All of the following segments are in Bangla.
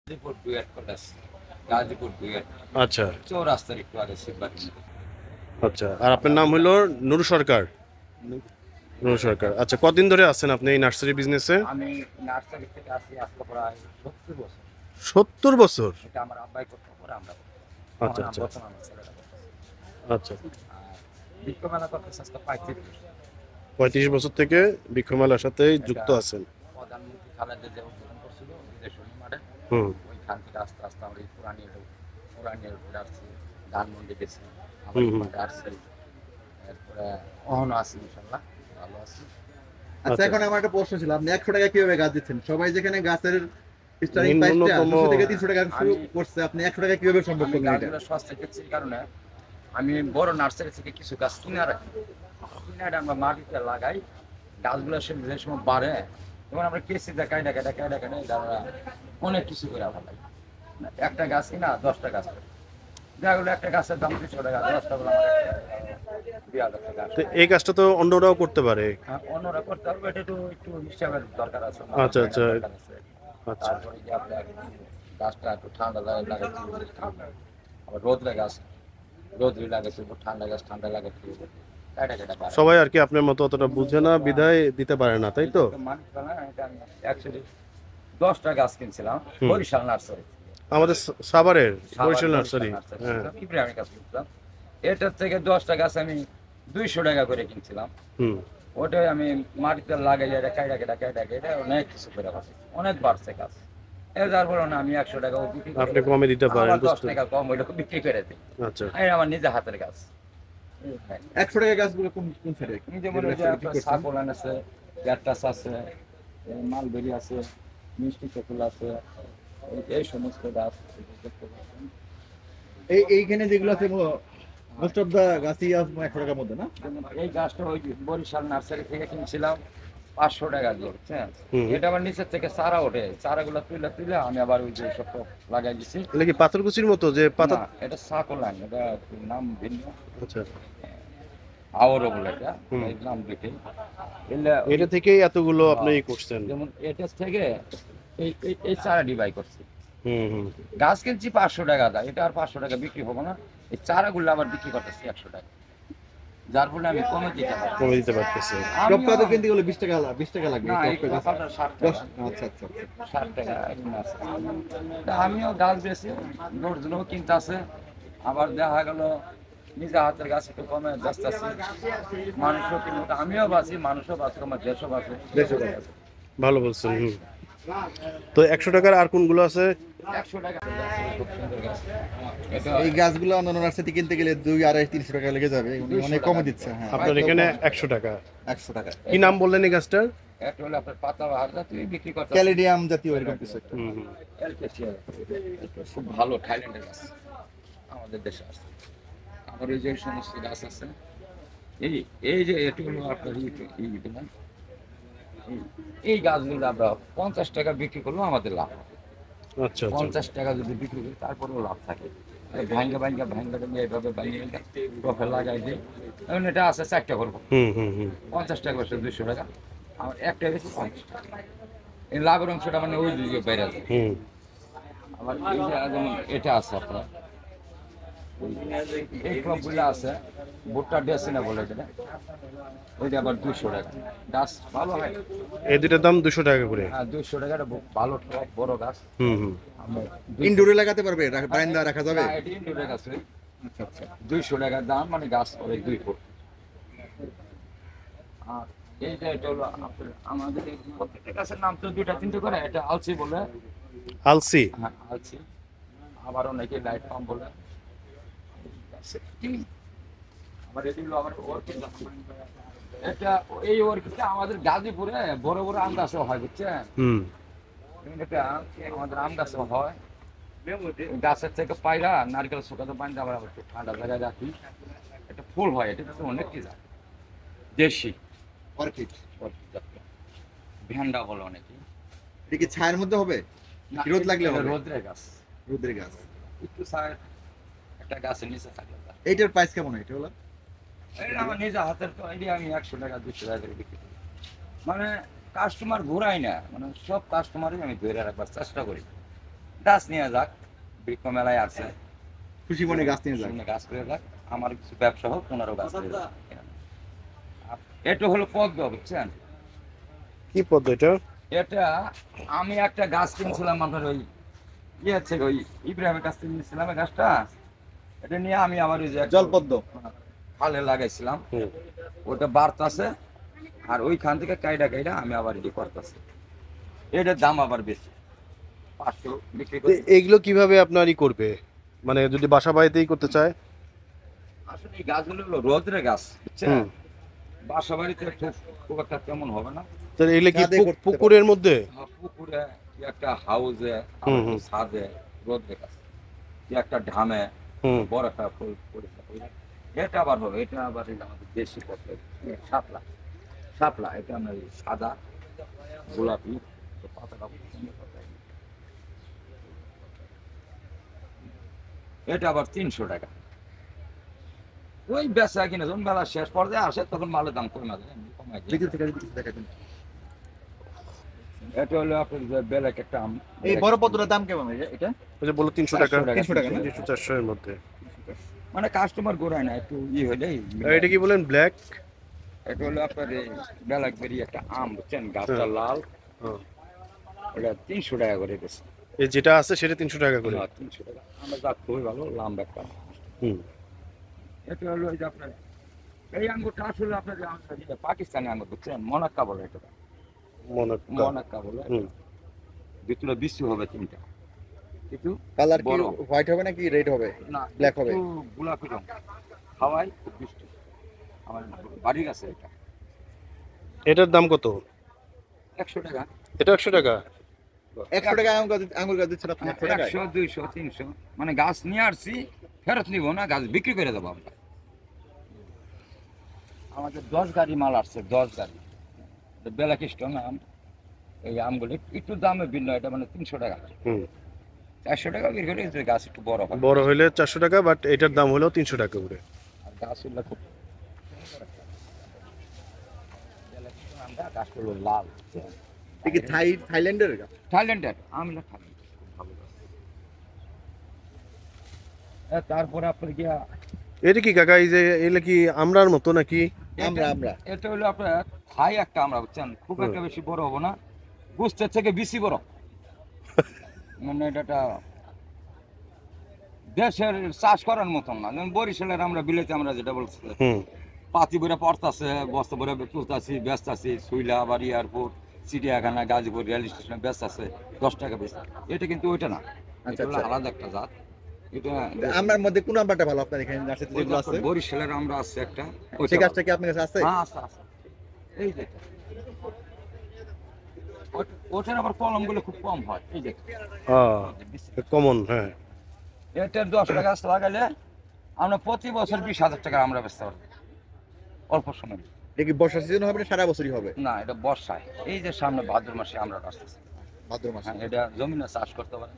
Gazipur duet college, Gazipur duet আচ্ছা চৌরাস্তার একটু আগে শিববাড়ি। আচ্ছা। আর আপনার নাম হলো নুরু সরকার? নুরু সরকার। আচ্ছা, কতদিন ধরে আছেন আপনি এই নার্সারি বিজনেসে? আমি নার্সারি থেকে আসি আজকে প্রায় 70 বছর। 70 বছর? এটা আমার আব্বাই করতে পরে আমরা করতাম। আচ্ছা এখন আচ্ছা বর্তমান আমার ছেলেরা করতেছে। আচ্ছা। আর বৃক্ষ মেলা করতেছে আজকে 35 বছর। 35 বছর থেকে বৃক্ষ মেলার সাথে এটা যুক্ত আছেন। প্রধানমন্ত্রী খালেদা জিয়া উদ্বোধন করছিল বিদেশনী মাঠে। হুম ওইখান থেকে আস্তে আস্তে আমরা এই পুরানিয়া ঘুরে আসছি, ধানমন্ডি গেছি, আবার হুম এই হুম। মাঠে আসছি। এরপরে অহনো আছি, ইনশাল্লাহ ভালো আছি। আচ্ছা, আচ্ছা, এখন আমার একটা প্রশ্ন ছিল, আপনি 100 টাকা কিভাবে গাছ দিচ্ছেন? সবাই যেখানে গাছের স্টার্টিং প্রাইসটা ন্যূনতম 200 থেকে 300 টাকা শুরু আমি করছে, আপনি 100 টাকা কিভাবে সম্ভব আমি করলেন এটা? গাছগুলো সস্তা কিনছি এই কারণে আমি বড় নার্সারি থেকে কিছু গাছ কিনে রাখি, কিনে আমরা মাটিতে লাগাই। গাছগুলো যে সময় বাড়ে, যেমন আমরা কেসিতে কাইডা আমরা অনেক কিছু করে আমরা লাগাই। একটা গাছ কিনা 10টা গাছ করে, যেগুলো একটা গাছের দাম 200 টাকা, 10টা গুলো আমার 2,000 টাকা তো আসে। এই কাজটা তো অন্যরাও করতে পারে। অন্যরা করতে পারবে, এটা একটু হিসাবের দরকার আছে, আচ্ছা আচ্ছা দরকার আছে। আচ্ছা। তারপরে যে আপনার গাছটা একটু ঠান্ডা লাগাচ্ছি, ঠান্ডা আবার রোদরে গাছ রোদ্রে লাগাচ্ছি, ঠান্ডা গাছ ঠান্ডা লাগাচ্ছি, কাটা পারে। সবাই আর কি আপনার মতো অতটা বুঝে না, বিধায় দিতে পারে না, তাই তো? মানুষ না, এটা আমি অ্যাকচুয়ালি 10টা গাছ কিনছিলাম হুম। বরিশাল নার্সারি, আমাদের সাভারের বরিশাল নার্সারি। হ্যাঁ। ইব্রাহিমের গাছ কিনছিলাম। এটার থেকে 10টা গাছ আমি 200 টাকা করে কিনছিলাম। হুম। ওটাই আমি মাটিতে লাগাই, এটা কাইটা অনেক কিছু করে পাচ্ছি, অনেক বাড়ছে গাছ। যার ফলে না আমি 100 টাকা বিক্রি করি, আপনি কমে দিতে পারেন, আমার 10 বুঝতে। টাকা কম হইলে বিক্রি করে দিই। আচ্ছা এটা আমার নিজের হাতের গাছ। 100 টাকা গাছগুলো কোন কোন সাইডে? এই যেমন ওই যে আপনার সাকোলান আছে, ক্যাকটাস আছে, মালবেরি আছে, মিষ্টি তেঁতুল আছে, এই সমস্ত গাছ দেখতে পাচ্ছেন। এইখানে যেগুলো আছে মোস্ট অফ দা গাছই 100 টাকার মধ্যে, না? যেমন এই গাছটা ওই বরিশাল নার্সারি থেকে কিনছিলাম 500 টাকা দিয়ে, বুঝছেন? হুম। এটা আবার নিচের থেকে চারা ওঠে, চারাগুলো তুলে আমি আবার ওই যে সব লাগাই দিছি। এটা কি পাথরকুচির মতো যে পাতা? না, এটা সাকোলান, এটা নাম ভিন্ন, আচ্ছা। আওয়ারও বলে এটা, হুম। এই নাম দুটি। এটা থেকেই এতগুলো আপনি ই করছেন? যেমন এটার থেকে এই চারা ডিভাই করছি। হুম হুম। গাছ কিনছি 500 টাকা দা, এটা আর 500 টাকা বিক্রি হবো না। এই চারাগুলো আবার বিক্রি করতেছি 100 টাকা, যার ফলে আমি কমে দিতে পারি। কমে দিতে পারতেছে। টপ পাতা কিনতে গেলে 20 টাকা লাগবে, না, এই এই টপ গাছ। কথাটা 60 10, টাকা, আচ্ছা আচ্ছা আচ্ছা। 60 টাকা এরকম আছে। তা আমিও গাছ বেশি লোকজনও কিনতে আছে, আবার দেখা গেল নিজে হাতের গাছ একটু কমে ব্যস্ত আছি, মানুষও কিনতে, আমিও বাঁচি, মানুষও বাঁচে, আমার দেশও বাঁচে। 150 টাকা। ভালো বলছেন। হুম। তো 100 টাকার আর কোনগুলো আছে? 100 টাকা খুব সুন্দর গাছ। এটা এই গাছগুলো অন্যান্য নার্সারিতে কিনতে গেলে 2, 2.5, 300 টাকা লেগে যাবে, উনি 200 অনেক টাকা। কমে দিচ্ছে। হ্যাঁ, আপনার এখানে 100 টাকা। 100 টাকা। কি নাম বললেন এই গাছটার? একটা হলো আপনার পাতাবাহার জাতীয় বিক্রি করতে, ক্যালিডিয়াম জাতীয় এরকম কিছু একটা। হুম হুম। এলকেসিয়া, খুব ভালো থাইল্যান্ডের গাছ, আমাদের দেশে আছে। আমার এই যে সমস্ত গাছ আছে, এই এই যে এটি হলো আপনার এই গাছগুলো আমরা 50 টাকা বিক্রি করলেও আমাদের লাভ। আচ্ছা আচ্ছা। 50 টাকা যদি বিক্রি করি তারপরেও লাভ থাকে। ভাঙ্গা এইভাবে বানিয়ে টফে লাগাই দিই। এখন এটা আছে 4টা করবো, হুম হুম হুম। 50 টাকা বসে 200 টাকা, আমার একটা বেশি 50 টাকা। এই লাভের অংশটা মানে ওই দিকে বেড়ে যায়। হুম। আবার এই যে যেমন এটা আছে আপনার, এই ক্রপগুলো আছে, ভুট্টা ডেসিনা বলে যেটা, ওইটা আবার 200 টাকা। গাছ ভালো হয়, এই দুটার দাম 200 টাকা করে? হ্যাঁ 200 টাকা, ভালো টপ বড় গাছ। হুম হুম। আমরা ইনডোরে লাগাতে পারবে, বারান্দা রাখা যাবে? না, এটা ইনডোরের গাছ, আচ্ছা আচ্ছা। 200 টাকার দাম, মানে গাছ করে 2 ফুট। আর এইটা এটা হলো আমাদের এই প্রত্যেকটা গাছের নাম তো 2টা 3টে করে, এটা আলসি বলে, আলসি? হ্যাঁ আলসি, আবার অনেকে লাইট পাম বলে। আবার এটি হলো আবার অর্কিড গাছ। এটা এই অর্কিডটা আমাদের গাজীপুরে বড় বড় আম গাছও হয়, বুঝছেন? হুম। এটা আমাদের আম গাছও হয়। গাছের থেকে পায়রা নারকেল শুকাতে পানি আবার আবার একটু ঠান্ডা জায়গায় রাখি, এটা ফুল হয়, এটা তো অনেক কি যায় দেশি অর্কিড অর্কিড জাতীয়। ভ্যান্ডা বলে অনেকে। এটা কি ছায়ের মধ্যে হবে? না, রোদ লাগলে এটা হবে? রোদ্রের গাছ, রোদের গাছ। একটু ছায়া একটা গাছের নিচে থাকলে যায়। এইটার প্রাইস কেমন এটা হলো? এটা আমার নিজের হাতের তো, এটা আমি 100 টাকা 200 টাকা করে বিক্রি করি। মানে কাস্টমার ঘুরাই না, মানে সব কাস্টমারই আমি ধরে রাখবার চেষ্টা করি। গাছ নিয়ে যাক, বৃক্ষ মেলায় আছে, খুশি মনে গাছ নিয়ে যান। সামনে গাছ করে যাক, আমার কিছু ব্যবসা হোক, ওনারও গাছ করে যাক। এটা হলো পদ্ম, বুঝছেন? কি পদ্ধতি এটা? এটা আমি একটা গাছ কিনছিলাম আপনার ওই ইয়ে থেকে, ওই ইব্রাহিমের কাছ থেকে নিয়েছিলাম এই গাছটা। এটা নিয়ে আমি আবার ওই যে জলপদ্ম। খালে লাগাইছিলাম, হুম। ওটা বাড়তাছে, আর ওইখান থেকে কাইডা কাইডা আমি আবার রেডি করতেছি। এটার দাম আবার বেশি, 500 বিক্রি তো করি। এইগুলো কিভাবে আপনার ই করবে, মানে যদি বাসা বাড়িতেই করতে চায়? আসলে এই গাছগুলো হলো রোদ্রে গাছ, বুঝছেন? হুম। বাসা বাড়িতে খুব একটা তেমন হবে না। তাহলে এগুলো কি ছাদে করতে পারে। পুকুরের মধ্যে? পুকুরে, কি একটা হাউজে, হুম, হুম। ছাদে, রোদ্রে গাছ, কি একটা ঢামে, হুম। বড় একটা ফুল পরিষ্কার করে। এটা আবার হবে, এটা আবার এই আমাদের দেশি পথে শাপলা, শাপলা, এটা আমরা এই সাদা গোলাপি, তো পাতাটা খুব সুন্দর পাতা। এটা আবার 300 টাকা। ওই বেচা কিনে যখন বেলা শেষ পর্যায়ে আসে তখন মালের দাম কমে যায়, এমনি কমায় যায়। বিকেল থেকে যদি কিছু দেখা যায়। এটা হলো আপনার যে বেলেক একটা আম। এই বড় পদ্মটার দাম কেমন এটা? ওই যে বললো 300 টাকা, 300 টাকা না? 300-400 এর মধ্যে। মানে কাস্টমার গোড়ায় না, একটু হলেই। আর এটা কি বলেন, ব্ল্যাক? এটা হলো আপনার এই বেলাকবেরি একটা আম, বুঝছেন? গাছটা লাল, ওটা 300 টাকা করে গেছে। এই যেটা আছে সেটা 300 টাকা করে। 300 টাকা। আমরা যা খুবই ভালো, লম্বা একটা আম। হুম। এটা হলো এই যে আপনার এই আঙ্গুরটা আসলে আপনার যে আঙ্গুর, যেটা পাকিস্তানি আঙ্গুর, বুঝছেন? মনাক্কা বলে এটা, মনাক্কা। মনাক্কা বলে। হুম। ভিতরে বিচি হবে 3টা, কিন্তু কালার কি বড়। হোয়াইট হবে নাকি রেড হবে? না, ব্ল্যাক হবে? একটু গোলাপি রং, হাওয়াই খুব বৃষ্টি। আমার বাড়ির কাছে এটা এটার দাম কত? 100 টাকা। এটা 100 টাকা? 100 টাকা আঙুর গাছ দিচ্ছেন আপনি 100 টাকায়? 100, 200, 300, মানে গাছ নিয়ে আসছি, ফেরত নিব না, গাছ বিক্রি করে দেবো আমরা। আমাদের 10 গাড়ি মাল আসছে, 10 গাড়ি বেলাক স্টোন আম। এই আমগুলি একটু দামে ভিন্ন, এটা মানে 300 টাকা, হুম। 400 টাকা বিক্রি করে, যে গাছ একটু বড় হয়। বড় হইলে 400 টাকা, বাট এটার দাম হলো 300 টাকা করে। আর গাছ হলো খুব বেলাক স্টোন আমটা, গাছ হলো লাল। এটা কি থাইল্যান্ডের গাছ? থাইল্যান্ডের আমগুলো থাইল্যান্ড, খুব ভালো গাছ। তারপরে আপনার গিয়া এটা কি কাকা, এই যে এগুলো কি আমরার মতো নাকি? আমরা এটা হলো আপনার থাই একটা আমরা, বুঝছেন? খুব একটা বেশি বড় হবো না, বুঝতের থেকে বেশি বড়। মানে এটা দেশের চাষ করার মতন না, যেমন বরিশালের আমরা বিলেতে আমরা যেটা বলছি, হুম। পাতি বইরা পড়তাছে, বস্তা বইরা তুলতাছি, ব্যস্ত আছি, সুইলা আবার এয়ারপোর্ট, চিড়িয়াখানা, গাজীপুর রেল স্টেশনে ব্যস্ত আছে, 10 টাকা বেশি। এটা কিন্তু ওইটা না, এটা হলো আচ্ছা। আলাদা একটা জাত। এটা আমরার মধ্যে কোন আমটা ভালো আপনার এখানে নার্সারিতে ওই যেগুলো আছে? বরিশালের আমরা আছে একটা, সেই গাছটা কি আপনার কাছে আছে? হ্যাঁ আছে আছে, এই যে ওটার আবার কলম গুলো খুব কম হয়, এই যে কমন, হ্যাঁ। এটার 10 টাকা গাছ লাগালে আমরা প্রতি বছর 20,000 টাকা আমরা বেচতে পারবো অল্প সময়। এটা কি বর্ষা সিজন হবে না সারা বছরই হবে? না, এটা বর্ষায়, এই যে সামনে ভাদ্র মাসে আমরা আসতেছি। ভাদ্র মাসে। হ্যাঁ, এটা জমিনে চাষ করতে পারেন।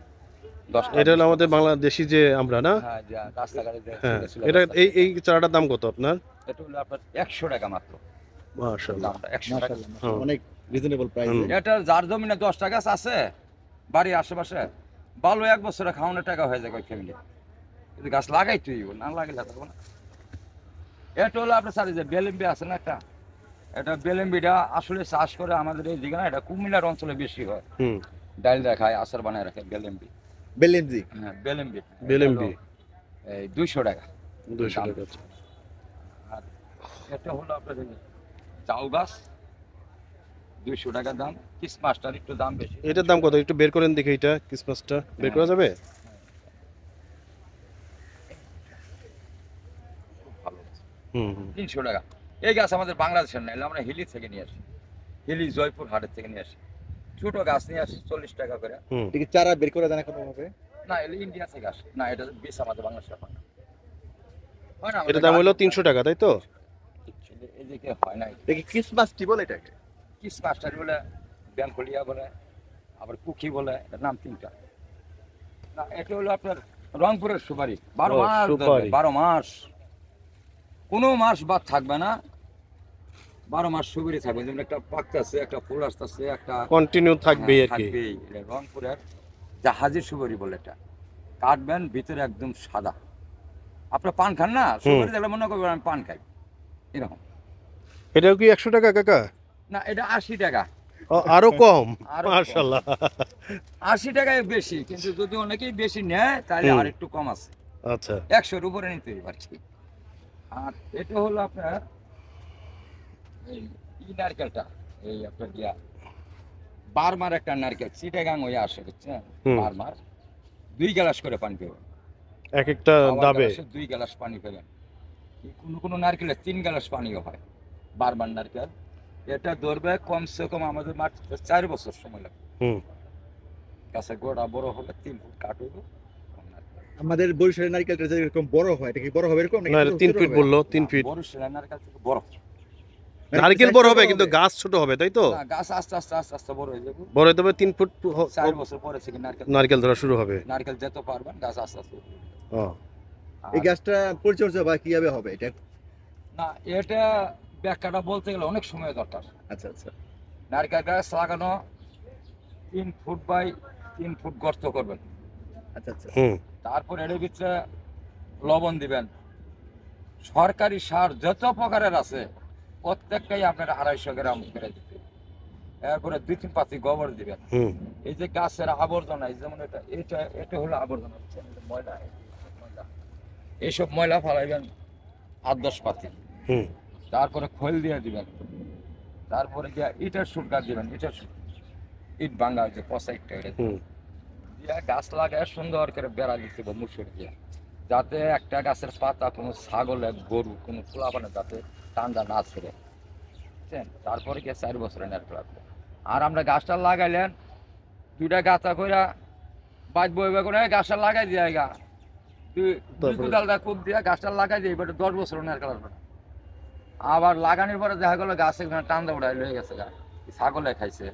10 এটা হলো আমাদের বাংলাদেশি যে আমরা না? হ্যাঁ, যে রাস্তাঘাটে যে হ্যাঁ। ছিল, এটা রাস্তা- এই চারাটার দাম কত আপনার? এটা হলো আপনার 100 টাকা মাত্র, মাশাআল্লাহ। দামটা 100 টাকা। মাশাআল্লাহ, অনেক রিজনেবল প্রাইসে। হুম। এটা যার জমিনে 10 টাকা গাছ আছে বাড়ির আশেপাশে, ভালো 1 বছরে খাওয়ানোর টাকা হয়ে যায় ওই ফ্যামিলি। যদি গাছ লাগাই তুই, না লাগাইলে থাকবো না। এটা হলো আপনার স্যার যে বেলেম্বি আছে না একটা, এটা বেলেম্বিটা আসলে চাষ করে আমাদের এই দিকে না, এটা কুমিল্লার অঞ্চলে বেশি হয়। হুম। ডাল দেখায়, আচার বানায় রাখে বেলেম্বি। বেলেনজি। হ্যাঁ, বেলেম্বি। বেলেম্বি। এই 200 টাকা। 200 দাম। টাকা। আর এটা হলো আপনার এই চাউ গাছ, 200 টাকা দাম। কিসমাসটার একটু দাম বেশি। এটার দাম কত একটু বের করেন দেখি, এটা ক্রিসমাসটা বের করা যাবে? খুব ভালো গাছ। হুম হুম। 300 টাকা। এই গাছ আমাদের বাংলাদেশের না, আমরা হিলি থেকে নিয়ে আসি, হিলি জয়পুর হাটের থেকে নিয়ে আসি। ছোট গাছ নিয়ে আসি 40 টাকা করে। হুম। এটা কি চারা বের করে দেন কোনো ভাবে? না, এগুলো ইন্ডিয়া থেকে আসে না, এটা বেশ আমাদের বাংলাদেশে হয় না। হয় না, এটার দাম হলো 300 টাকা, তাই তো? এদিকে হয় না। এটা কি ক্রিসমাস টি বলে এটাকে? কিসমাস্টার বলে, ব্যাংকলিয়া বলে, আবার কুকি বলে, এটার নাম 3টা। না, এটা হলো আপনার রংপুরের সুপারি, 12 ও, মাস সুপারি। ধরবে, 12 মাস, কোনো মাস বাদ থাকবে না, 12 মাস সুপারি থাকবে। যেমন একটা পাকতেছে, একটা ফুল আসতেছে, একটা কন্টিনিউ থাকবেই আর কি। থাকবেই। এটা রংপুরের জাহাজি সুপারি বলে এটা, কাটবেন ভিতরে একদম সাদা। আপনার পান খান না, সুপারি দেখলে মনে করবেন আমি পান খাই, এরকম। এটাও কি 100 টাকা কাকা? না, এটা 80 টাকা। ও, আরো কম। আরো কম। মাশাআল্লাহ। 80 টাকায় বেশি, কিন্তু যদি অনেকেই বেশি নেয় তাহলে হুম। আর একটু কম আছে, আচ্ছা 100-র উপরে নিতে পারছি। আর এটা হলো আপনার এই নারকেলটা, এই আপনার গিয়া বারমার একটা নারকেল, চিটাগাং হয়ে আসে, বুঝছেন? হুম। বারমার 2 গ্লাস করে পানি পেবেন, এক একটা ডাবে। 2 গ্লাস পানি পেবেন। কোনো কোনো নারকেলে 3 গ্লাস পানিও হয়, বারবার নারকেল। এটা ধরবে কমসে কম আমাদের মাত্র 4 বছর সময় লাগবে। হুম। গাছের গোড়া বড় হলে 3 ফুট কাঠ হইব। আমাদের বরিশালের নারকেলটা যেরকম বড় হয়, এটা কি বড় হবে এরকম নাকি না, এটা 3 ছোট ফিট হবে? বললো, 3 ফিট। বড় শিলা নারকেল থেকে বড়, নারকেল বড় হবে কিন্তু গাছ ছোট হবে, তাই তো? না, গাছ আস্তে আস্তে আস্তে আস্তে বড় হয়ে যাবে। বড় হতে হবে 3 ফুট 4 বছর পরে থেকে নারকেল নারকেল ধরা শুরু হবে। নারকেল যেতে পারবেন, গাছ আস্তে আস্তে বড় হবে। ও, আর এই গাছটা পরিচর্যা বা কিভাবে হবে এটা? না, এটা ব্যাখ্যাটা বলতে গেলে অনেক সময় দরকার। আচ্ছা আচ্ছা। নারকেল গাছ লাগানো 3 ফুট বাই 3 ফুট গর্ত করবেন, আচ্ছা আচ্ছা। হুম। তারপর এর ভিতরে লবণ দিবেন। সরকারি সার যত প্রকারের আছে প্রত্যেকটাই আপনার 250 গ্রাম করে দিতে, এরপরে 2-3 পাতি গোবর দিবেন। হুম। এই যে গাছের আবর্জনা, যেমন এটা এটা এটা হলো আবর্জনা, বুঝছেন? এটা ময়লা, ময়লা, এইসব ময়লা ফালাইবেন 8-10 পাতি। হুম। তারপরে খোল দিয়ে দিবেন, তারপরে গিয়ে ইটের সুটকা দিবেন, ইটের ইট ভাঙা হয়েছে পচা ইটটা, এটা হুম। দিয়ে গাছ লাগায় সুন্দর করে বেড়া দিতে হবে মুসুর দিয়ে, যাতে একটা গাছের পাতা কোনো ছাগলে গরু কোনো পোলাপানে যাতে ঠান্ডা না ছেড়ে, বুঝছেন? তারপরে গিয়ে 4 বছরে নারকেল লাগবে। আর আমরা গাছটা লাগাইলেন 2টা গাছা কইরা বাজ বইবে করে গাছটা লাগাই দিয়ে গা, দুই তারপরে? কোদালটা কূপ দিয়ে গাছটা লাগাই দিয়ে এবার 10 বছর নারকেল আসবে না। আবার লাগানোর পরে দেখা গেলো গাছে টান্দা উড়াই লয়ে গেছে, গা ছাগলে খাইছে,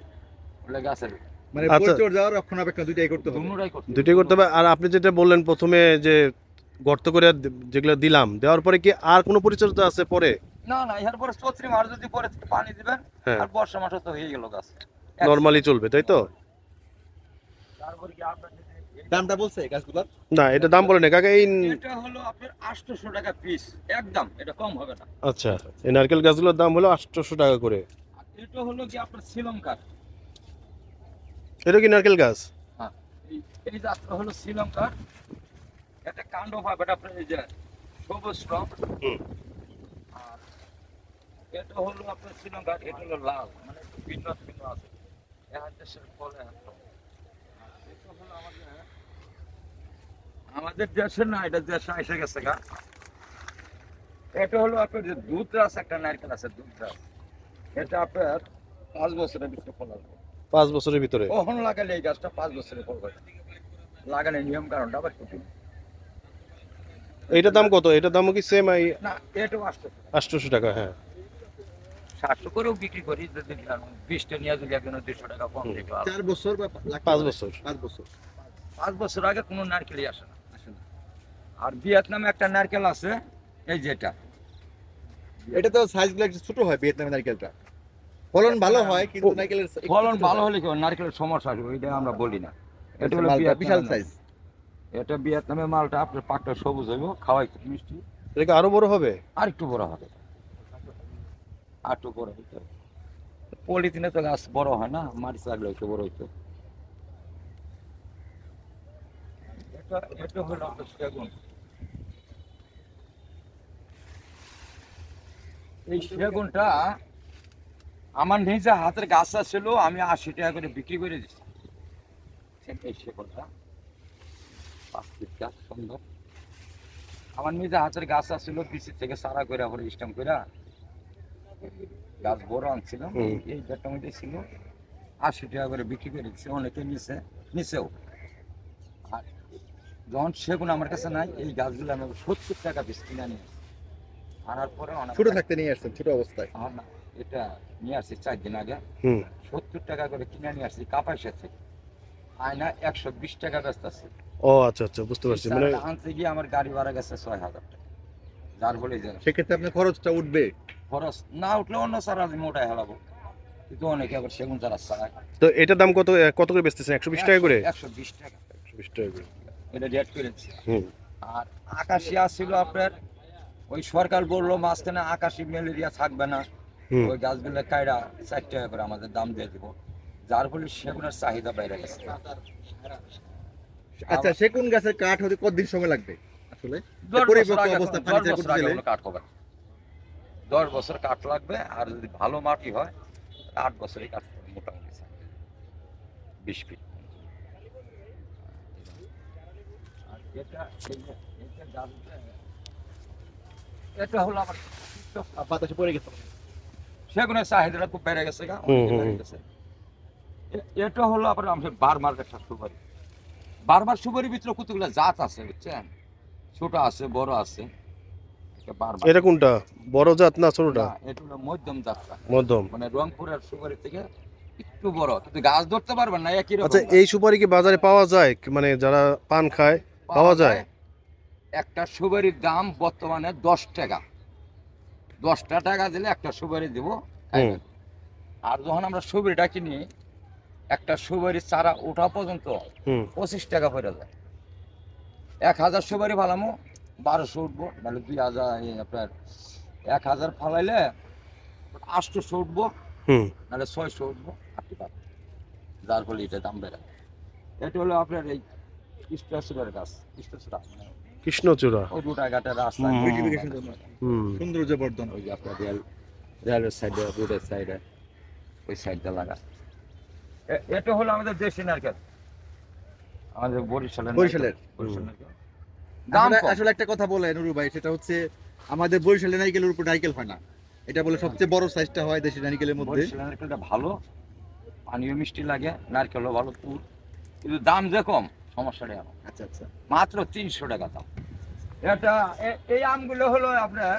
বলে গাছের মানে আচ্ছা। পরিচর্যা আর রক্ষণাবেক্ষণ দুইটাই করতে হবে। দুটোটাই করতে হবে। দুটোই করতে হবে। আর আপনি যেটা বললেন প্রথমে যে গর্ত করে যেগুলো দিলাম, দেওয়ার পরে কি আর কোনো পরিচর্যা আছে পরে? না না, এর পরে চৈত্রি মাস যদি পরে পানি দিবেন, হ্যাঁ। আর বর্ষা মাসে তো হয়ে গেল গাছ নরমালি চলবে, তাই তো? তারপরে কি আপনার যদি দামটা বলছে এই গাছগুলোর? না, এটা দাম বলে না কাকা। এই এটা হলো আপনার 800 টাকা পিস, একদম, এটা কম হবে না। আচ্ছা, এই নারকেল গাছগুলোর দাম হলো 800 টাকা করে। আর এটা হলো কি আপনার শ্রীলঙ্কার, এটা কি নারকেল গাছ? হ্যাঁ, এই জাতটা হলো শ্রীলঙ্কার। এটা কাণ্ড পাবে আপনার এই যে সবুজ রং। হুম। আর এটা হলো আপনার শ্রীলঙ্কার, এটা হলো লাল, মানে একটু ভিন্ন ভিন্ন আছে। এক দেশের ফলে এটা হলো আমাদের দেশের না, এটা দেশে এসে গেছে গা। এটা হলো আপনার যে দুধরাজ একটা নারকেল আছে, দুধরাজ। এটা আপনার 5 বছরের ভিতরে ফল আসবে। 5 বছরের ভিতরে? কখন লাগালে এই গাছটা 5 বছরে ফল হয়? লাগানোর নিয়ম কারণটা আবার কঠিন। এইটার দাম কত? এটার দামও কি সেম? না, এটাও আসতে 800 টাকা। হ্যাঁ। 700 করেও বিক্রি করি, যদি 20টা নিয়ে যদি একজন 200 টাকা কম দিতে পারে। 4 বছর বা 5 বছর। 5 বছর। 5 বছর আগে কোনো নারকেলই আসে না, আসে না। আর ভিয়েতনামে একটা নারকেল আছে, এই যেটা এটা তো সাইজগুলো একটু ছোট হয় ভিয়েতনামের নারকেলটা। ফলন ভালো হয় কিন্তু নারকেলের একটু ফলন ছোট ভালো হয়। হলে কি হয়, নারকেলের সমস্যা আসবে, ওইটা আমরা বলি না। এটা হলো মালটা ভিয়েতনামের বিশাল নারকেল। সাইজ। এটা ভিয়েতনামের মালটা আপনার পাকটা সবুজ হইব, খাওয়াই খুব মিষ্টি। এটা কি আরো বড় হবে? আর একটু বড় হবে, আর একটু বড় হইতে। পলিথিনে তো গাছ বড় হয় না, মাটি লাগলে একটু বড় হইতো। এটা এটা হলো আপনার সেগুন। এই সেগুনটা আমার নিজে হাতের গাছ ছিল, আমি 80 টাকা করে বিক্রি করে দিচ্ছি। এই সেগুনটা 5 ফিট গাছ, সুন্দর। আমার নিজে হাতের গাছ ছিল, পিসি থেকে সারা করে আবার স্টাম করে গাছ বড় আনছিলাম। এই গাছটার মধ্যে ছিল, 80 টাকা করে বিক্রি করে দিচ্ছে, অনেকে নিচেও। আর যখন সেগুন আমার কাছে নাই, এই গাছগুলো আমি 70 টাকা পিস কিনে নিয়ে আসি। আনার পরে অনেক ছোট থাকতে নিয়ে আসছেন, ছোট অবস্থায়। আমার না, এটা নিয়ে আসছি 4 দিন আগে, হুম। 70 টাকা করে কিনে নিয়ে আসছি কাপাইশের থেকে। আয়না 120 টাকা ব্যস্ত আছে। ও আচ্ছা আচ্ছা, বুঝতে পারছি। মানে আনতে গিয়ে আমার গাড়ি ভাড়া গেছে 6000 টাকা, যার বলে যে সেক্ষেত্রে আপনার খরচটা উঠবে। খরচ না উঠলে অন্য সারা আমি মোটাই হারাবো। কিন্তু অনেকে আবার সেগুন চারা চায়। তো এটার দাম কত কত করে বেচতেছেন? 120 টাকা করে? 120 টাকা 120 টাকা করে। এটা রেট করেছি। হুম আর আকাশিয়া ছিল আপনার, ওই সরকার বললো মাঝখানে আকাশি ম্যালেরিয়া থাকবে না, হুম। ওই গাছগুলো কাইরা 4 টাকা করে আমাদের দাম দিয়ে দিব, যার ফলে সেগুনের চাহিদা বাইরে গেছে। আচ্ছা, সেগুন গাছের কাঠ হতে কতদিন সময় লাগবে আসলে? 10 পরিপক্ক বছর আগে, অবস্থা 10 ফার্নিচার বছর করতে আগে গেলে হলো কাঠ হবে। 10 বছর কাঠ লাগবে, আর যদি ভালো মাটি হয় 8 বছরই কাঠ হবে মোটামুটি 20 ফিট। আর এটা এই যে এটা গাছটা, এটা হলো আমার বাতাসে পড়ে গেছে। সেগুনের চাহিদাটা খুব বেড়ে গেছে গা, হুম, অনেক হুম, বেড়ে হুম। গেছে। এটা হলো আপনার আমাদের বারমার একটা সুপারি। বারমার সুপারির ভিতরে কতগুলো জাত আছে বুঝছেন, ছোট আছে বড় আছে। এটা বারমার। এটা কোনটা, বড় জাত না ছোটটা? না, এটা হলো মধ্যম জাতটা, মধ্যম। মানে রংপুরের সুপারি থেকে একটু বড়, কিন্তু গাছ ধরতে পারবেন না একই রকম আচ্ছা, গাছ। এই সুপারি কি বাজারে পাওয়া যায়? মানে যারা পান খায় পাওয়া যায়? একটা সুপারির দাম বর্তমানে 10 টাকা। 10টা টাকা দিলে একটা সুপারি দিব খাইবেন। আর যখন আমরা সুপারিটা কিনি, একটা সুপারি চারা ওঠা পর্যন্ত হুম 25 টাকা পড়ে যায়। 1000 সুপারি ফালামো 1200 উঠবো, নাহলে 2000, আপনার 1000 ফালাইলে 800 উঠবো, হুম। নাহলে 600 উঠবো, আপনি পাবেন। যার ফলে এটা দাম বেড়ে। এটা হলো আপনার এই কৃষ্ণচূড়ার গাছ, কৃষ্ণচূড়া কৃষ্ণচূড়া। ওই রুটাঘাটের রাস্তা, হুম, বিউটিফিকেশন জন্য হুম। সৌন্দর্য বর্ধন। ওই যে আপনার রেলের সাইডে, রোডের সাইডে, ওই সাইডটা লাগা। এটা হলো আমাদের দেশি নারকেল, আমাদের বরিশালের নারকেল। বরিশালের? বরিশাল নারকেল। দাম আসলে কম। আসলে একটা কথা বলে নুরু ভাই, সেটা হচ্ছে আমাদের বরিশালের নারকেলের উপর নারকেল হয় না। এটা বলে সবচেয়ে বড় সাইজটা হয় দেশি নারকেলের মধ্যে। বরিশালের নারকেলটা ভালো, পানিও মিষ্টি লাগে, নারকেলও ভালো পুর, কিন্তু দাম যে কম, সমস্যাটা এমন। আচ্ছা আচ্ছা। মাত্র 300 টাকা দাম। এটা এই আমগুলো হলো আপনার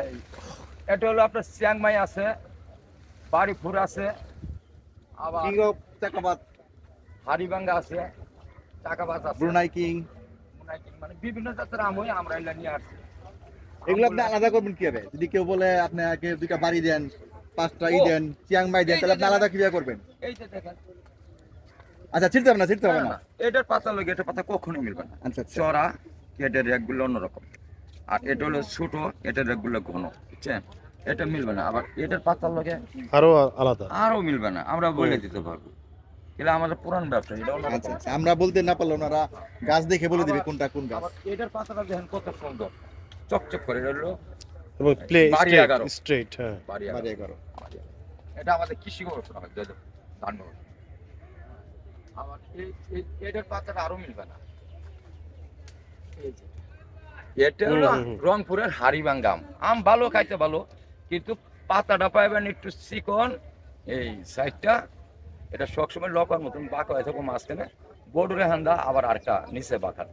এই, এটা হলো আপনার চিয়াংমাই আছে, বাড়িপুর আছে, আবার কিং অফ চাকাবাদ, হাড়িভাঙ্গা আছে, চাকাবাজ আছে, ব্রুনাই কিং, মানে বিভিন্ন জাতের আম হয়, আমরা এগুলা নিয়ে আসছি। এগুলো আপনি আলাদা করবেন কিভাবে? যদি কেউ বলে আপনাকে দুইটা বাড়ি দেন, 5টা ই ও, দেন, চিয়াংমাই দেন, এই যে তাহলে আপনি দেখেন। আলাদা কিভাবে করবেন? এই যে দেখেন, আচ্ছা, ছিড়তে হবে না, ছিড়তে হবে না। এটার পাতা লগে এটার পাতা কখনো মিলবে না। আচ্ছা আচ্ছা। চড়া, এটার রেকগুলো অন্যরকম, আর এটা হলো ছোট, এটার রেকগুলো ঘন, বুঝছেন? এটা মিলবে না। আবার এটার পাতার লগে আরো আলাদা। আরো মিলবে না, আমরা বলে দিতে পারবো। এটা আমাদের পুরান ব্যবসা, এটা অন্যরকম। আচ্ছা আচ্ছা, আমরা বলতে না পারলে ওনারা গাছ দেখে বলে দিবে কোনটা কোন গাছ। আবার এটার পাতাটা দেখেন কত সুন্দর, চকচক করে। এটা হলো এবং প্লে বাড়ি 11। স্ট্রেট, হ্যাঁ। বাড়ি বাড়ি আগারো। 11। এটা আমাদের কৃষি গবেষণা হয়, ধান গবেষণা। আবার এটার পাতাটা আরো মিলবে না। এই যে, এটা হলো হুম, হুম, হুম। রংপুরের হাড়িভাঙ্গা আম। আম ভালো, খাইতে ভালো, কিন্তু পাতাটা পাইবেন একটু চিকন, এই সাইডটা এটা সবসময় লকার মতন বাঁকা হয়ে থাকবো, মাঝখানে বড়ুরে হান্দা, আবার আরেকটা নিচে বাঁকা।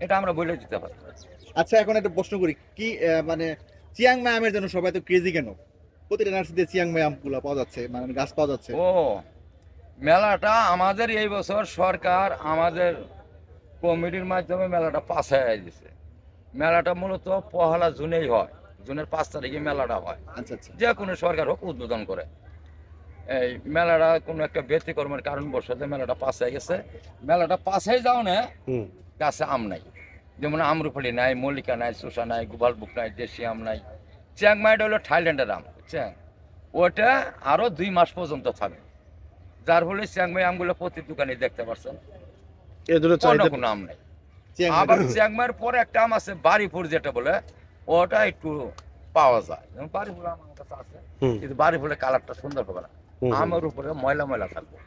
এটা আমরা বলে দিতে পারি। আচ্ছা, এখন একটা প্রশ্ন করি, কি মানে চিয়াংমাই আমের জন্য সবাই তো ক্রেজি কেন? প্রতিটা নার্সারিতে চিয়াংমাই আমগুলো পাওয়া যাচ্ছে, মানে গাছ পাওয়া যাচ্ছে। ও, মেলাটা আমাদের এই বছর সরকার আমাদের কমিটির মাধ্যমে মেলাটা পাস হয়ে দিছে। মেলাটা মূলত 1 জুনেই হয়, জুনের 5 তারিখে মেলাটা হয়। আচ্ছা আচ্ছা। যে কোনো সরকার হোক উদ্বোধন করে। এই মেলাটা কোনো একটা ব্যতিক্রমের কারণবশত মেলাটা পাস হয়ে গেছে। মেলাটা পাস হয়ে যাও না, হুম গাছে আম নাই, যেমন আমরুফলি নাই, মল্লিকা নাই, সুসা নাই, গোপালভোগ নাই, দেশি আম নাই। চিয়াংমাইটা হলো থাইল্যান্ডের আম, বুঝছেন? ওটা আরো 2 মাস পর্যন্ত থাকবে, যার ফলে চিয়াংমাই আমগুলো প্রতি দোকানে দেখতে পাচ্ছেন, এর জন্য অন্য চাহিদা। কোনো আম নাই। চিয়াংমাই আবার চিয়াংমাইয়ের পরে একটা আম আছে বাড়িপুর, যেটা বলে ওটা একটু পাওয়া যায়। যেমন বাড়িপুর আম আমার কাছে আছে, হুম কিন্তু বাড়িপুরের কালারটা সুন্দর হবে না, হুম, হুম। আমের উপরে ময়লা ময়লা থাকবে।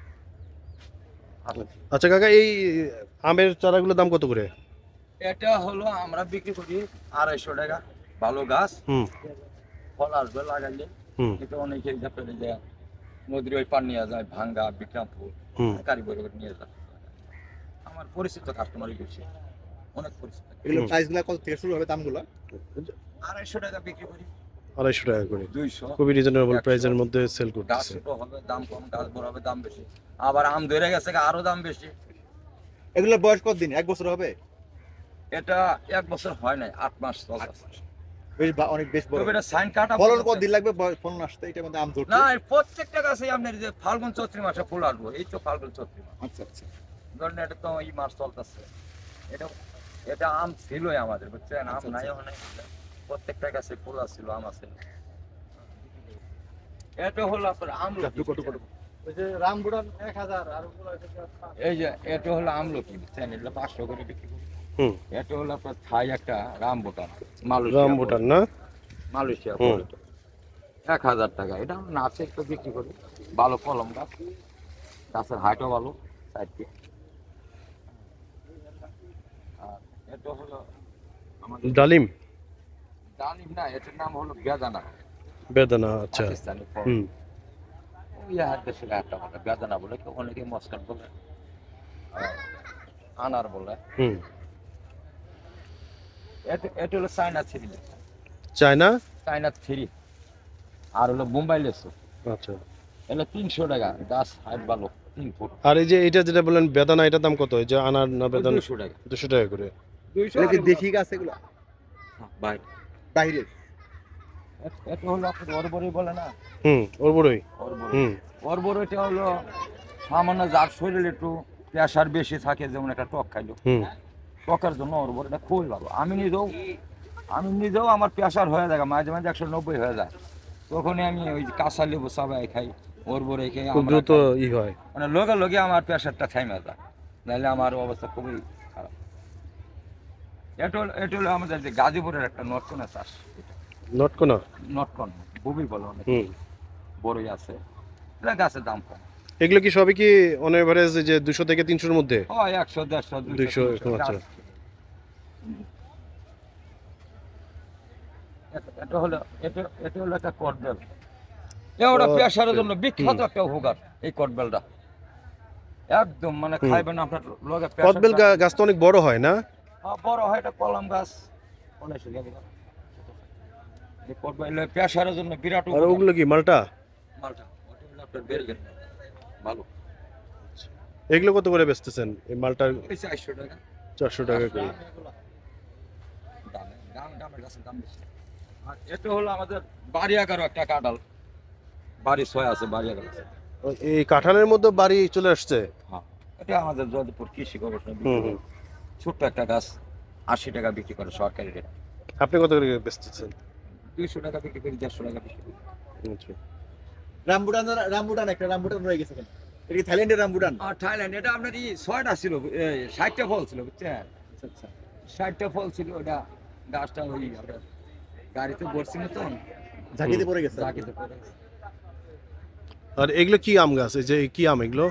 আচ্ছা কাকা, এই আমের চারাগুলোর দাম কত করে? এটা হলো আমরা বিক্রি করি 250 টাকা, ভালো গাছ, হুম ফল আসবে লাগাইলে। হুম এটা অনেকে পেলে যায়, নদীর ওই পার নিয়ে যায়, ভাঙ্গা, বিক্রমপুর, হুম। কারিগরি নিয়ে যায়। আমার পরিচিত কাস্টমারই বেশি, অনেক পরিচিত। এগুলো হুম। প্রাইসগুলো কত থেকে শুরু হবে দামগুলো? 250 টাকা বিক্রি করি, 250 টাকা করে, 200। খুবই রিজনেবল 100 প্রাইসের মধ্যে সেল গাছ করতেছে। ছোট হবে দাম কম, গাছ বড় হবে দাম বেশি। আবার আম ধরে গেছে আরো দাম বেশি। এগুলোর বয়স কতদিন? 1 বছর হবে? এটা 1 বছর হয় নাই, 8 মাস চলতেছে। অনেক বেশ বড়। তবে এটা সাইন কাটা ফলন কত দিন লাগবে ফলন আসতে এটার মধ্যে আম ধরতে? না, এই প্রত্যেকটা গাছে আপনার যে ফাল্গুন চৈত্র মাসে ফুল আসবো, এই তো ফাল্গুন চৈত্র মাস। আচ্ছা আচ্ছা। ধরেন এটা তো এই মাস চলতেছে, এটা এটা আম ছিলই আমাদের, বুঝছেন? আম আচ্ছা, নাই অনেক, প্রত্যেকটা গাছে ফুল আসছিল, আম আসছিল। এটা হলো আপনার আমলকি। ওই যে রামবুড়ান 1000 আর ওগুলো এই যে এটা হলো আমলকি, বুঝছেন? এটা 500 করে বিক্রি করি। হুম। এটা হলো আপনার থাই একটা রামবুটান, রামবুটান না? মালয়েশিয়া হুম। 1000 টাকা। এটা আমরা নাচে একটু বিক্রি করি, ভালো কলম গাছ, গাছের হাইটও ভালো সাইডকে। আর এটা হলো আমাদের ডালিম, ডালিম না, এটার নাম হলো বেদানা, বেদানা। আচ্ছা। পাকিস্তানি ফল। হুম। ওই আর দেশে একটা বলে বেদানা বলে, কেউ অনেকে মস্কান বলে, আর আনার বলে। হুম। এটা হলো China three, China. China three. আর হলো বোম্বাই লেসু, আচ্ছা। এটা 300 টাকা, গাছ হাইট ভালো, 3 ফুট। আর এই যে এটা যেটা বললেন বেদানা, এটার দাম কত? এই যে আনার না বেদানা? 200 টাকা। 200 টাকা করে। 200 এগুলো কি দেশি গাছ এগুলো? ভাই, বাইরে? এটা হলো আপনার অরবরই বলে না, হুম, ওর বড়ই। অরবরই। হুম। অরবরইটা হলো সামান্য যার শরীরে একটু প্রেশার বেশি থাকে, যেমন একটা টক খাইলো, হুম। টকের জন্য অরবরটা খুবই ভালো। আমি নিজেও আমার প্রেশার হয়ে যায়, মাঝে মাঝে 190 হয়ে যায়, তখনই আমি ওই কাঁচা লেবু চাবাই খাই, অরবরই খাই, খুব আমরা দ্রুত খাই। হয়। মানে লগে লগে আমার প্রেশারটা থাইমে যায়, নাহলে আমার অবস্থা খুবই খারাপ। এটা হলো আমাদের যে গাজীপুরের একটা নটকনা চাষ, নটকোনা। নটকন বুবি বলে অনেক, হুম। বড়ই আছে, এটা গাছের দাম কম এগুলো কি সবই কি অন এভারেজ যে 200 থেকে 300-র মধ্যে? হয়, 100, 150, 200, 200 আচ্ছা। এটা হলো একটা কটবেল, ওটা প্রেশারের জন্য বিখ্যাত একটা হোগার, এই কটবেলটা একদম মানে হুম। খাইবেন আপনার লগে কদবেল গাছ তো অনেক বড় হয় না? বড় হয়, এটা কলম গাছ, এই কটবেল প্রেশারের জন্য বিরাট আর উপকার। ওগুলো কি মালটা? মালটা ওটা হলো আপনার বেলগেট, ভালো। এগুলো কত করে বেচতেছেন এই মালটা? এই 400 টাকা। 400 টাকা করে। দামের কাছে দাম বেশি। আর এটা হলো আমাদের বাড়িয়াগারও একটা কাঁঠাল, বাড়ি 6 আছে, বাড়িয়াগার আছে। এই কাঁঠালের মধ্যে বাড়ি চলে আসছে? হ্যাঁ, এটা আমাদের যোধপুর কৃষি গবেষণা হুম, বিভাগ। হুম। ছোট্ট একটা গাছ, 80 টাকা বিক্রি করে সরকারি রেট। আপনি কত করে বেচতেছেন? 200 টাকা বিক্রি করি, 150 টাকা বিক্রি করি। আচ্ছা। রামবুটান একটা রামবুটান রয়ে গেছে কেন? এটা কি থাইল্যান্ডের রামবুটান? আর থাইল্যান্ড, এটা আপনার 6টা ছিল, 60টা ফল ছিল, বুঝছেন? আচ্ছা আচ্ছা। 60টা ফল ছিল, ওটা গাছটা ওই আপনার গাড়িতে বসছিল তো, ঝাঁকিতে পড়ে গেছে। জাকিতে পড়ে গেছে। আর এগুলো কি আম গাছ? এই যে কি আম এগুলো?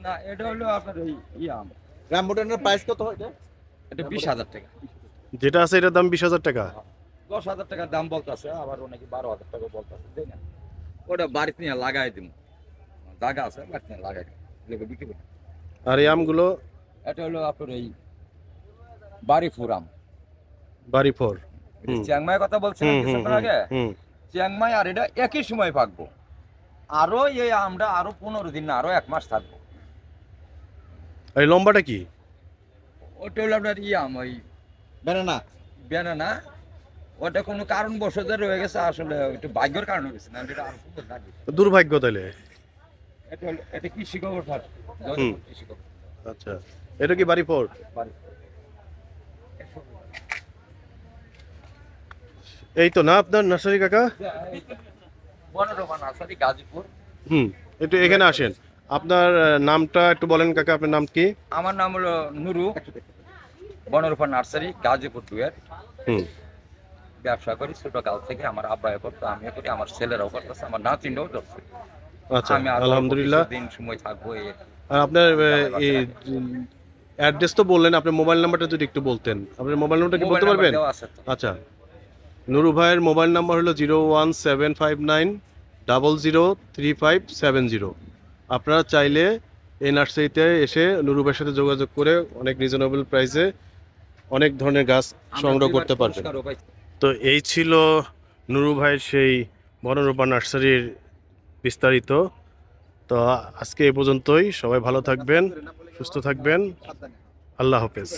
না, এটা হলো আপনার ওই আম, রামবুটানের প্রাইস কত হয় এটা? এটা 20,000 টাকা। যেটা আছে এটার দাম 20,000 টাকা? 10,000 টাকার দাম বলতেছে, আবার অনেকে 12,000 টাকা বলতেছে, তাই না? ওটা বাড়িতে নিয়ে লাগাই দিব, জায়গা আছে, বাড়িতে নিয়ে লাগাই দিব, এগুলো বিক্রি করি। আর এই আমগুলো? এটা হলো আপনার এই বাড়ি ফুরাম, বাড়ি ফর। হুম। চিয়াংমাই কথা বলছিলাম হুম, হুম, কিছুক্ষণ আগে, হুম। চিয়াংমাই আর এটা একই সময় পাকবো, আরো এই আমরা আরো 15 দিন না আরো 1 মাস থাকবো। আর এই লম্বাটা কি? ওটা হলো আপনার আম, ওই ব্যানানা। বেনানা, ওটা কোনো কারণ বশত রয়ে গেছে, আসলে একটু ভাগ্যের কারণে গেছে, না এটা আরো সুন্দর লাগে। দুর্ভাগ্য তাইলে। এটা হলো, এটা কৃষি গবেষণা, হুম। কৃষি গবেষণা আচ্ছা, এটা কি বাড়ি ফর? বাড়ি। এই তো না আপনার নার্সারি কাকা? বনরমা নার্সারি, গাজীপুর। হুম। একটু এখানে আসেন। আপনার নামটা একটু বলেন কাকা, আপনার নাম কি? আমার নাম হলো নুরু, বনরূপা নার্সারি, গাজীপুর 2 হুম। ব্যবসা করি ছোটকাল থেকে, আমার আব্বাই করতো, আমিও করি, আমার ছেলেরাও করতেছে, আমার নাতিনরাও করছে। আচ্ছা, আমি আরো আলহামদুলিল্লাহ। দিন সময় থাকবো এই। আর আপনার এই অ্যাড্রেস তো বললেন, আপনার মোবাইল নাম্বারটা যদি একটু বলতেন। আপনার মোবাইল নাম্বারটা কি বলতে পারবেন? দেওয়া আছে তো। আচ্ছা, নুরু ভাইয়ের মোবাইল নাম্বার হলো 01759003570। আপনারা চাইলে এই নার্সারিতে এসে নুরু ভাইয়ের সাথে যোগাযোগ করে অনেক রিজনেবল প্রাইসে অনেক ধরনের গাছ সংগ্রহ আমরা করতে পারবেন। পুরস্কারও পাইছি। তো এই ছিল নুরু ভাইয়ের সেই বনরূপা নার্সারির বিস্তারিত। তো আজকে এই পর্যন্তই। সবাই ভালো থাকবেন, সুস্থ থাকবেন। আল্লাহ হাফেজ।